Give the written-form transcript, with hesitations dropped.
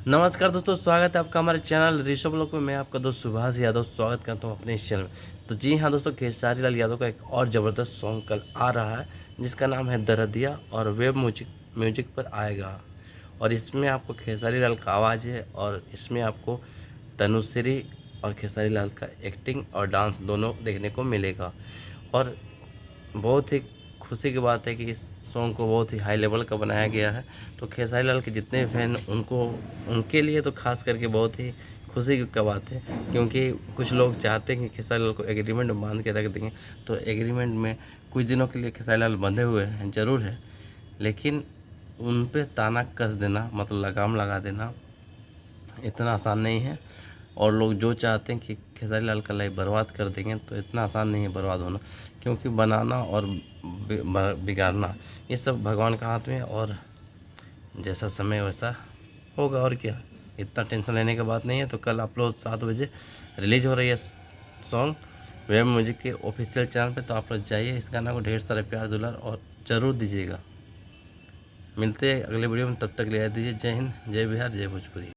नमस्कार दोस्तों, स्वागत है आपका हमारे चैनल ऋषभ लोक में। मैं आपका दोस्त सुभाष यादव स्वागत करता हूं अपने इस चैनल में। तो जी हाँ दोस्तों, खेसारी लाल यादव का एक और ज़बरदस्त सॉन्ग कल आ रहा है जिसका नाम है दरदिया और वेब म्यूजिक पर आएगा। और इसमें आपको खेसारी लाल का आवाज़ है और इसमें आपको तनुश्री और खेसारी लाल का एक्टिंग और डांस दोनों देखने को मिलेगा। और बहुत ही खुशी की बात है कि इस सॉन्ग को बहुत ही हाई लेवल का बनाया गया है। तो खेसारी लाल के जितने फैन उनके लिए तो खास करके बहुत ही खुशी की बात है, क्योंकि कुछ लोग चाहते हैं कि खेसारी लाल को एग्रीमेंट में बांध के रख देंगे। तो एग्रीमेंट में कुछ दिनों के लिए खेसारी लाल बंधे हुए हैं ज़रूर है, लेकिन उन पे ताना कस देना मतलब लगाम लगा देना इतना आसान नहीं है। और लोग जो चाहते हैं कि खेसारी लाल का लाइफ बर्बाद कर देंगे, तो इतना आसान नहीं है बर्बाद होना, क्योंकि बनाना और बिगाड़ना ये सब भगवान के हाथ में है। और जैसा समय वैसा होगा, और क्या, इतना टेंशन लेने की बात नहीं है। तो कल अपलोड 7 बजे रिलीज हो रही है सॉन्ग वेब म्यूजिक के ऑफिशियल चैनल पे। तो आप लोग जाइए, इस गाना को ढेर सारे प्यार दुलार और ज़रूर दीजिएगा। मिलते हैं अगले वीडियो में, तब तक ले दीजिए। जय हिंद, जय बिहार, जय भोजपुरी।